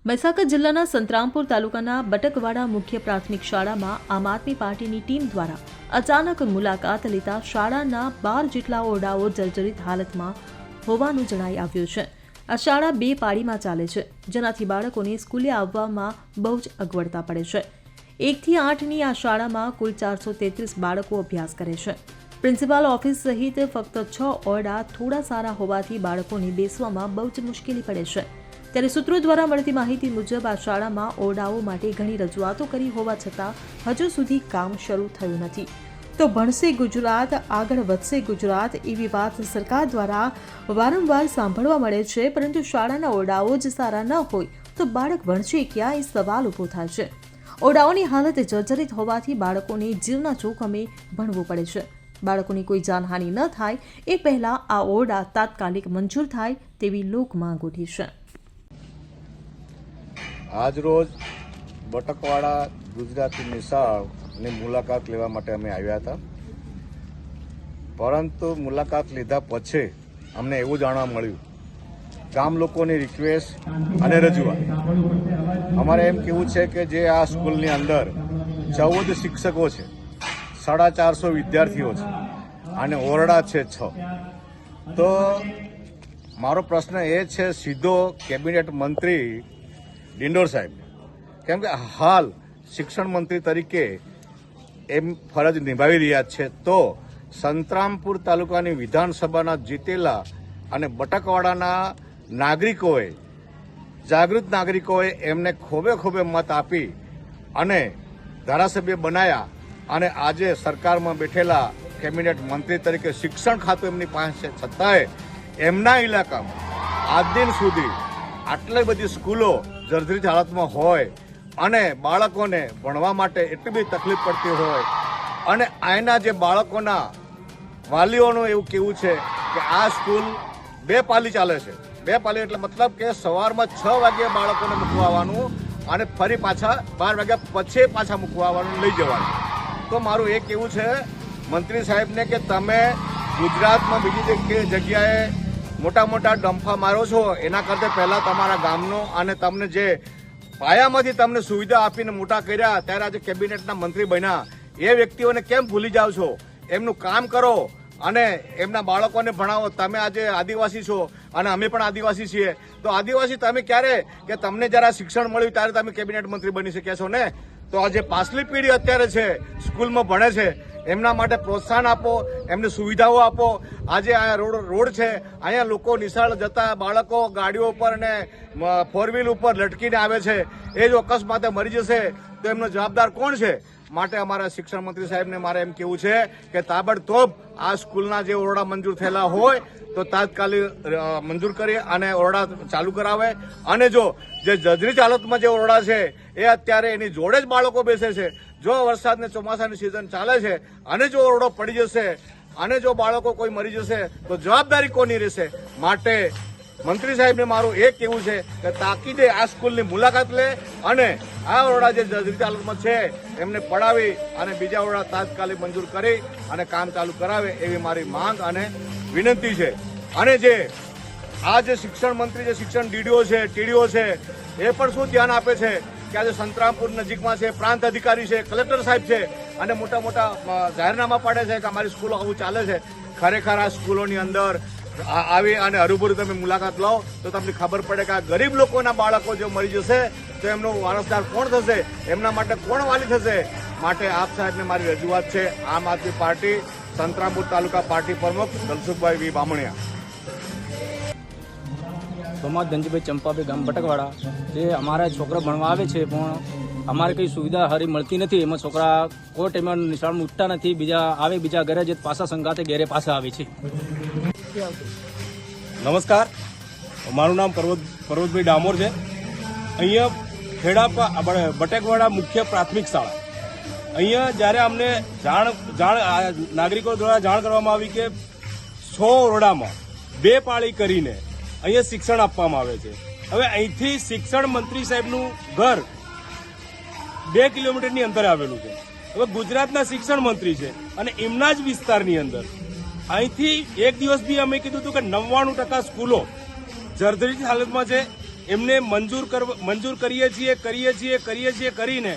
મહીસાગર જિલ્લાના સંતરામપુર તાલુકાના બટકવાડા મુખ્ય પ્રાથમિક શાળામાં આમ આદમી પાર્ટીની ટીમ દ્વારા અચાનક મુલાકાત લેતા શાળાના 12 જેટલા ઓરડાઓ જર્જરિત હાલતમાં હોવાનું જણાઈ આવ્યું છે। આ શાળા 2 પાળીમાં ચાલે છે, જેનાથી બાળકોને સ્કૂલે આવવામાં બહુ જ અગવડતા પડે છે। 1 થી 8ની આ શાળામાં કુલ 433 બાળકો અભ્યાસ કરે છે। પ્રિન્સિપાલ ઓફિસ સહિત ફક્ત 6 ઓરડા થોડા સારા હોવાથી બાળકોને બેસવામાં બહુ જ મુશ્કેલી પડે છે। ત્યારે સૂત્રો દ્વારા મળતી માહિતી મુજબ આ શાળામાં ઓરડાઓ માટે ઘણી રજૂઆતો કરી હોવા છતાં હજુ સુધી કામ શરૂ થયું નથી। તો ભણશે ગુજરાત, આગળ વધશે ગુજરાત એવી વાત સરકાર દ્વારા વારંવાર સાંભળવા મળે છે, પરંતુ શાળાના ઓરડાઓ જ સારા ન હોય તો બાળક ભણશે ક્યાં એ સવાલ ઊભો થાય છે। ઓરડાઓની હાલત જર્જરિત હોવાથી બાળકોને જીવના જોખમે ભણવું પડે છે। બાળકોની કોઈ જાનહાનિ ન થાય એ પહેલા આ ઓરડા તાત્કાલિક મંજૂર થાય તેવી લોક માંગ ઉઠી છે। આજ રોજ બટકવાડા ગુજરાતી નિશાળની મુલાકાત લેવા માટે અમે આવ્યા હતા, પરંતુ મુલાકાત લીધા પછી અમને એવું જાણવા મળ્યું ગામ લોકોની રિક્વેસ્ટ અને રજૂઆત અમારે એમ કહેવું છે કે જે આ સ્કૂલની અંદર 14 શિક્ષકો છે, 450 વિદ્યાર્થીઓ છે અને ઓરડા છે 6। તો મારો પ્રશ્ન એ છે સીધો કેબિનેટ મંત્રી ડિંડોર સાહેબ, કેમ કે હાલ શિક્ષણ મંત્રી તરીકે એમ ફરજ નિભાવી રહ્યા છે, તો સંતરામપુર તાલુકાની વિધાનસભાના જીતેલા અને બટકવાડાના નાગરિકોએ, જાગૃત નાગરિકોએ એમને ખોબે મત આપી અને ધારાસભ્ય બનાયા અને આજે સરકારમાં બેઠેલા કેબિનેટ મંત્રી તરીકે શિક્ષણ ખાતું એમની પાસે છતાંય એમના ઇલાકામાં આજ દિન સુધી આટલી બધી સ્કૂલો જર્જરિત હાલતમાં હોય અને બાળકોને ભણવા માટે એટલી બધી તકલીફ પડતી હોય અને અહીંના જે બાળકોના વાલીઓનું એવું કહેવું છે કે આ સ્કૂલ 2 પાલી ચાલે છે। 2 પાલી એટલે મતલબ કે સવારમાં 6 વાગ્યે બાળકોને મૂકવા આવવાનું અને ફરી પાછા 12 વાગ્યા પછી પાછા મૂકવા આવવાનું, લઈ જવાનું। તો મારું એ કહેવું છે મંત્રી સાહેબને કે તમે ગુજરાતમાં બીજી જગ્યાએ મોટા ડંફા મારો છો, એના કરતાં પહેલાં તમારા ગામનો અને તમને જે પાયામાંથી તમને સુવિધા આપીને મોટા કર્યા ત્યારે આજે કેબિનેટના મંત્રી બન્યા એ વ્યક્તિઓને કેમ ભૂલી જાઓ છો? એમનું કામ કરો અને એમના બાળકોને ભણાવો। તમે આજે આદિવાસી છો અને અમે પણ આદિવાસી છીએ, તો આદિવાસી તમે ક્યારે કે તમને જરા શિક્ષણ મળ્યું ત્યારે તમે કેબિનેટ મંત્રી બની શક્યા છો ને? તો આજે પાછલી પેઢી અત્યારે છે સ્કૂલમાં ભણે છે, એમના માટે પ્રોત્સાહન આપો, એમને સુવિધાઓ આપો। આજે આ રોડ છે, અહીંયા લોકો નિશાળ જતા બાળકો ગાડીઓ ઉપર અને 4 વ્હીલ ઉપર લટકીને આવે છે, એ જો અકસ્માતે મરી જશે તો એમનો જવાબદાર કોણ છે? માટે અમારા શિક્ષણ મંત્રી સાહેબને મારે એમ કહેવું છે કે તાબડતોબ આ સ્કૂલના જે ઓરડા મંજૂર થયેલા હોય તો તાત્કાલિક મંજૂર કરી અને ઓરડા ચાલુ કરાવે, અને જો જે જર્જરિત હાલતમાં જે ઓરડા છે એ અત્યારે એની જોડે જ બાળકો બેસે છે। જો વરસાદને ચોમાસાની સિઝન ચાલે છે અને જો ઓરડો પડી જશે અને જો બાળકો કોઈ મરી જશે તો જવાબદારી કોની રહેશે? માટે મંત્રી સાહેબને મારું એ કહેવું છે કે તાકીદે આ સ્કૂલની મુલાકાત લે અને આ ઓરડા જે જર્જરિત હાલતમાં છે એમને પડાવી અને બીજા ઓરડા તાત્કાલિક મંજૂર કરી અને કામ ચાલુ કરાવે એવી મારી માંગ અને વિનંતી છે। અને જે આ જે શિક્ષણ મંત્રી, જે શિક્ષણ ડીડીઓ છે, ટીડીઓ છે, એ પણ શું ધ્યાન આપે છે કે આજે સંતરામપુર નજીકમાં છે, પ્રાંત અધિકારી છે, કલેક્ટર સાહેબ છે અને મોટા જાહેરનામા પાડે છે કે અમારી સ્કૂલો આવું ચાલે છે। ખરેખર આ સ્કૂલોની અંદર આવી અને હરૂભરૂ તમે મુલાકાત લો તો તમને ખબર પડે કે આ ગરીબ લોકોના બાળકો જો મરી જશે તો એમનો વારસદાર કોણ થશે? એમના માટે કોણ વાલી થશે? માટે આપ સાહેબને મારી રજૂઆત છે। આમ આદમી પાર્ટી સંતરામપુર તાલુકા પાર્ટી પ્રમુખ દલસુખભાઈ વી બામણિયા। સોમનાથ ધનજીભાઈ ચંપાભાઈ ગામ બટકવાડા, જે અમારા છોકરા ભણવા આવે છે પણ અમારે કંઈ સુવિધા સારી મળતી નથી। એમાં છોકરા કોઈ ટાઈમે નિશાળમાં ઉઠતા નથી, બીજા ઘરે જ પાછા સંગાતે ઘેરે પાછા આવે છે। નમસ્કાર, મારું નામ પર્વતભાઈ ડામોર છે। અહીંયા ખેડા બટેકવાડા મુખ્ય પ્રાથમિક શાળા, અહીંયા જ્યારે અમને નાગરિકો દ્વારા જાણ કરવામાં આવી કે 6 ઓરડામાં 2 પાળી કરીને અહીંયા શિક્ષણ આપવામાં આવે છે। હવે અહીંથી શિક્ષણ મંત્રી સાહેબનું ઘર 2 કિલોમીટરની અંતરે આવેલું છે। હવે ગુજરાતના શિક્ષણ મંત્રી છે અને એમના જ વિસ્તારની અંદર અહીંથી એક દિવસ બી અમે કીધું હતું કે 99% સ્કૂલો જર્જરિત હાલતમાં છે, એમને મંજૂર કરીએ છીએ કરીને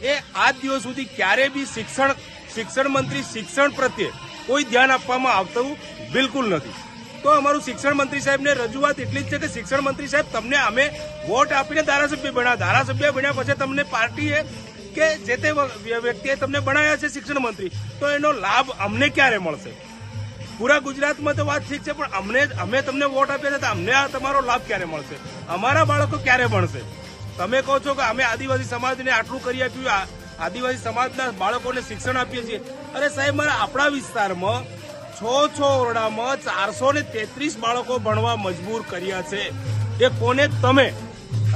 એ આજ દિવસ સુધી ક્યારે બી શિક્ષણ મંત્રી શિક્ષણ પ્રત્યે કોઈ ધ્યાન આપવામાં આવતું બિલકુલ નથી. તો અમારું શિક્ષણ મંત્રી સાહેબને રજૂઆત એટલી જ છે કે શિક્ષણ મંત્રી સાહેબ, તમને અમે વોટ આપીને ધારાસભ્ય બન્યા પછી તમને પાર્ટીએ કે જે તે વ્યક્તિએ તમને બનાવ્યા છે શિક્ષણ મંત્રી, તો એનો લાભ અમને ક્યારે મળશે? પૂરા ગુજરાતમાં તો વાત ઠીક છે, પણ અમે તમને વોટ આપ્યા છે તો અમને આ તમારો લાભ ક્યારે મળશે? અમારા બાળકો ક્યારે ભણશે? તમે કહો છો કે અમે આદિવાસી સમાજને આટલું કરી આપ્યું, આદિવાસી સમાજના બાળકોને શિક્ષણ આપીએ છીએ. અરે સાહેબ, મારા આપણા વિસ્તારમાં 6 ઓરડામાં 433 બાળકો ભણવા મજબૂર કર્યા છે. એ કોને? તમે.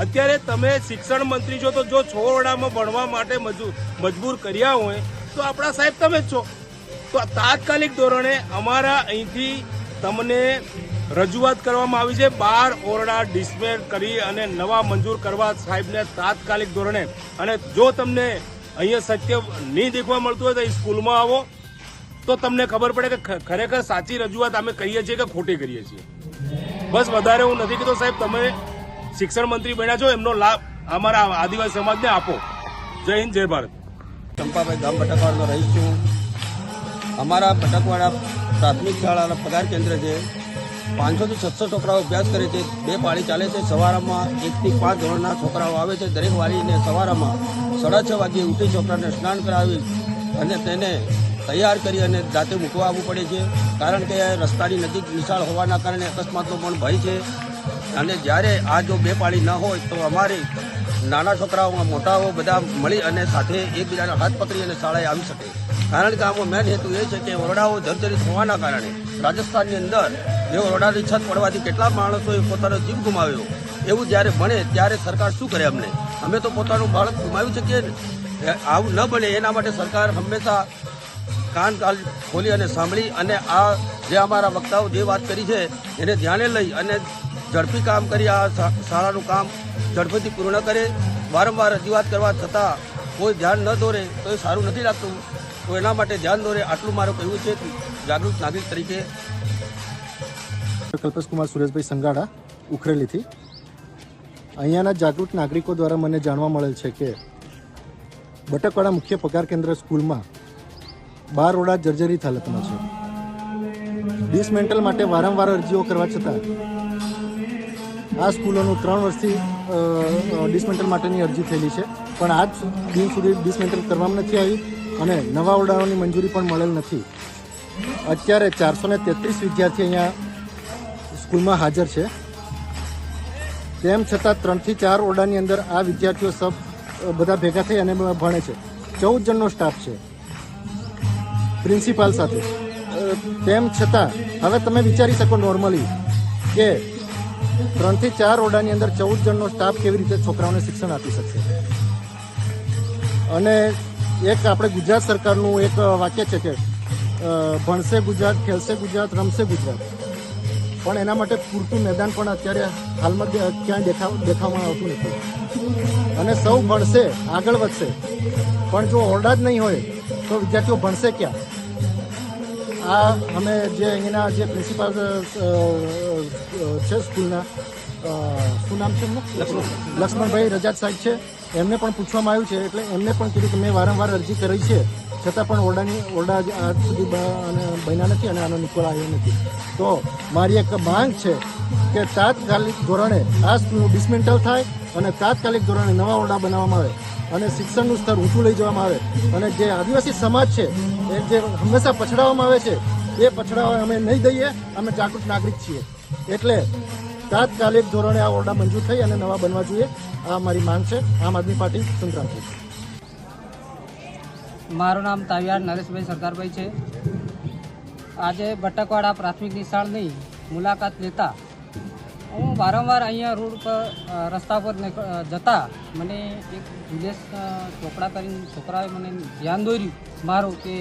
અત્યારે તમે શિક્ષણ મંત્રી છો, તો જો 6 ઓરડામાં ભણવા માટે મજબૂર કર્યા હોય તો આપણા સાહેબ તમે જ છો. તો તાત્કાલિક ધોરણે અમારા અહીંથી તમને રજૂઆત કરવામાં આવી છે. 12 ઓરડા ડિસમેલ કરી અને નવા મંજૂર કરવા સાહેબને તાત્કાલિક ધોરણે. અને જો તમને અહીંયા સત્ય નહીં દેખવા મળતું હોય તો સ્કૂલમાં આવો, તો તમને ખબર પડે કે ખરેખર સાચી રજૂઆત અમે કહીએ છીએ કે ખોટી કરીએ છીએ. બસ, વધારે હું નથી કહેતો સાહેબ. તમે શિક્ષણ મંત્રી બન્યા છો, એમનો લાભ અમારા આદિવાસી સમાજને આપો. જય હિન્દ, જય ભારત. ચંપાભાઈ ગામ બટકવાડાનો રહીશ છું. અમારા બટકવાડા પ્રાથમિક શાળાના પગાર કેન્દ્ર છે. 500 થી 600 છોકરાઓ અભ્યાસ કરે છે. 2 પાળી ચાલે છે. સવારમાં 1 થી 5 ધોરણના છોકરાઓ આવે છે. દરેક વાલીને સવારમાં 6:30 વાગ્યે ઉઠી છોકરાને સ્નાન કરાવી અને તેને તૈયાર કરી અને જાતે મૂકવા આવવું પડે છે. કારણ કે રસ્તાની નજીક નિશાળ હોવાના કારણે અકસ્માતનો પણ ભય છે. અને જ્યારે આ જો 2 પાળી ન હોય તો અમારે નાના છોકરાઓ મોટાઓ બધા મળી અને સાથે એકબીજાના હાથ પકડી અને શાળાએ આવી શકે. કારણ કે આમાં મેન હેતુ એ છે કે ઓરડાઓ જર્જરિત હોવાના કારણે રાજસ્થાનની અંદર જે ઓરડાની છત પડવાથી કેટલા માણસોએ પોતાનો જીવ ગુમાવ્યો, એવું જ્યારે બને ત્યારે સરકાર શું કરે? અમે તો પોતાનું બાળક ગુમાવી શકીએ ને. આવું ન બને એના માટે સરકાર હંમેશા કાન ખોલી અને સાંભળી અને આ જે અમારા વક્તાઓ જે વાત કરી છે એને ધ્યાને લઈ અને ઝડપી કામ કરી આ શાળાનું કામ ઝડપથી પૂર્ણ કરે. વારંવાર રજૂઆત કરવા છતાં કોઈ ધ્યાન ન દોરે તો એ સારું નથી લાગતું. તો એના માટે ધ્યાન દોરે, આટલું મારું કહેવું છે જાગૃત નાગરિક તરીકે. કલ્પેશકુમાર સુરેશભાઈ સંગાડા, ઉખરેલીથી. અહીંયાના જાગૃત નાગરિકો દ્વારા મને જાણવા મળેલ છે કે બટકવાડા મુખ્ય પગાર કેન્દ્ર સ્કૂલમાં 12 ઓરડા જર્જરિત હાલતમાં છે. ડિસમેન્ટલ માટે વારંવાર અરજીઓ કરવા છતાં આ સ્કૂલોનું 3 વર્ષથી ડિસમેન્ટલ માટેની અરજી થયેલી છે, પણ આજ દિન સુધી ડિસમેન્ટલ કરવામાં નથી આવી અને નવા ઓરડાઓની મંજૂરી પણ મળેલ નથી. અત્યારે 433 વિદ્યાર્થી અહીંયા સ્કૂલમાં હાજર છે. તેમ છતાં 3 થી 4 ઓરડાની અંદર આ વિદ્યાર્થીઓ બધા ભેગા થઈ અને ભણે છે. 14 જણનો સ્ટાફ છે પ્રિન્સિપાલ સાથે. તેમ છતાં હવે તમે વિચારી શકો નોર્મલી કે 3 થી 4 ઓરડાની અંદર 14 જણનો સ્ટાફ કેવી રીતે છોકરાઓને શિક્ષણ આપી શકશે? અને એક આપણે ગુજરાત સરકારનું એક વાક્ય છે કે ભણશે ગુજરાત, ખેલશે ગુજરાત, રમશે ગુજરાત, પણ એના માટે પૂરતું મેદાન પણ અત્યારે હાલમાં ક્યાંય દેખાવામાં આવતું નથી. અને સૌ ભણશે, આગળ વધશે, પણ જો ઓરડા જ નહીં હોય તો વિદ્યાર્થીઓ ભણશે ક્યાં? આ અમે જે અહીંના જે પ્રિન્સિપાલ છે સ્કૂલના, શું નામ છે એમનું? લક્ષ્મણભાઈ રજાત સાહેબ છે, એમને પણ પૂછવામાં આવ્યું છે. એટલે એમને પણ કીધું કે મેં વારંવાર અરજી કરી છે, છતાં પણ ઓરડા આજ સુધી બન્યા નથી અને આનો નિકોલ આવ્યો નથી. તો મારી એક માંગ છે કે તાત્કાલિક ધોરણે આ સ્કૂલનું ડિસમેન્ટલ થાય અને તાત્કાલિક ધોરણે નવા ઓરડા બનાવવામાં આવે અને શિક્ષણનું સ્તર ઊંચું લઈ જવામાં આવે. અને જે આદિવાસી સમાજ છે એ જે હંમેશા પછડાવવામાં આવે છે એ પછડાવા અમે નહીં દઈએ. અમે જાગૃત નાગરિક છીએ, એટલે તાત્કાલિક ધોરણે આ ઓરડા મંજૂર થઈ અને નવા બનવા જોઈએ. આ મારી માંગ છે. આમ આદમી પાર્ટી સંક્રાંતિ. મારું નામ તાવિયાર નરેશભાઈ સરદારભાઈ છે. આજે બટકવાડા પ્રાથમિક નિશાળની મુલાકાત લેતા હું વારંવાર અહીંયા રોડ પર રસ્તા પર જતા મને એક વિદેશ ચોપડા કરીને છોકરાએ મને ધ્યાન દોર્યું મારું કે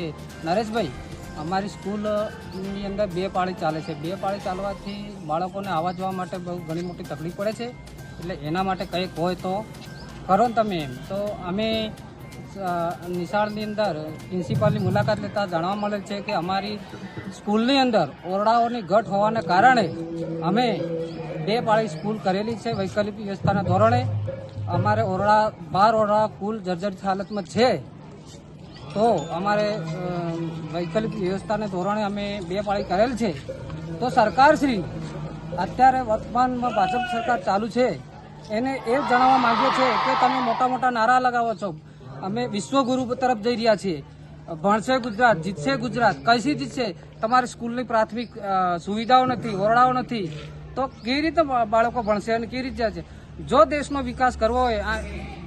નરેશભાઈ, અમારી સ્કૂલની અંદર 2 પાળી ચાલે છે. 2 પાળી ચાલવાથી બાળકોને આવવા જવા માટે બહુ ઘણી મોટી તકલીફ પડે છે. એટલે એના માટે કંઈક હોય તો કરો ને તમે એમ. તો અમે નિશાળની અંદર પ્રિન્સિપાલની મુલાકાત લેતા જાણવા મળેલ છે કે અમારી સ્કૂલની અંદર ઓરડાઓની ઘટ હોવાને કારણે અમે 2 પાળી સ્કૂલ કરેલી છે વૈકલ્પિક વ્યવસ્થાના ધોરણે. અમારે ઓરડા 12 ઓરડા કુલ જર્જરિત હાલતમાં છે. તો અમારે વૈકલ્પિક વ્યવસ્થાના ધોરણે અમે 2 પાળી કરેલ છે. તો સરકારશ્રી અત્યારે વર્તમાનમાં ભાજપ સરકાર ચાલુ છે એને એ જણાવવા માંગીએ છીએ કે તમે મોટા મોટા નારા લગાવો છો. અમે વિશ્વગુરુ તરફ જઈ રહ્યા છીએ. ભણશે ગુજરાત, જીતશે ગુજરાત. કઈથી જીતશે? તમારી સ્કૂલની પ્રાથમિક સુવિધાઓ નથી, ઓરડાઓ નથી, તો કેવી રીતે બાળકો ભણશે અને કેવી રીતે જશે? જો દેશનો વિકાસ કરવો હોય,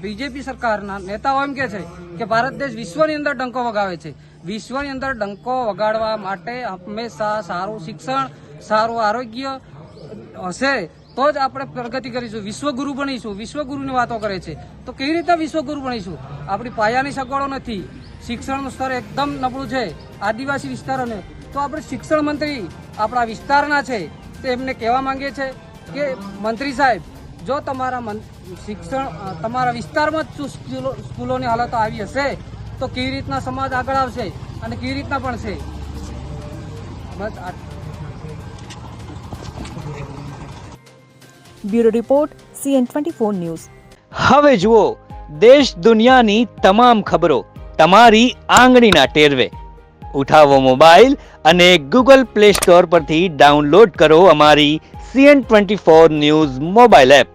બીજેપી સરકારના નેતાઓ એમ કે છે કે ભારત દેશ વિશ્વની અંદર ડંકો વગાવે છે. વિશ્વની અંદર ડંકો વગાડવા માટે હંમેશા સારું શિક્ષણ, સારું આરોગ્ય હશે તો જ આપણે પ્રગતિ કરીશું, વિશ્વગુરુ બનીશું. વિશ્વગુરુની વાતો કરે છે તો કેવી રીતે વિશ્વગુરુ બનીશું? આપણી પાયાની સગવડો નથી, શિક્ષણનું સ્તર એકદમ નબળું છે આદિવાસી વિસ્તારોને. તો આપણે શિક્ષણ મંત્રી આપણા વિસ્તારના છે તે એમને કહેવા માંગીએ છીએ કે મંત્રી સાહેબ, જો તમારા શિક્ષણ તમારા વિસ્તારમાં જ સ્કૂલોની હાલત આવી હશે તો કેવી રીતના સમાજ આગળ આવશે અને કેવી રીતના ભણશે? બસ બ્યુરો રિપોર્ટ CN24 ન્યૂઝ. હવે જુઓ દેશ દુનિયાની તમામ ખબરો તમારી આંગળીના ટેરવે. ઉઠાવો મોબાઈલ અને Google Play Store પરથી ડાઉનલોડ કરો અમારી CN24 ન્યૂઝ મોબાઈલ એપ.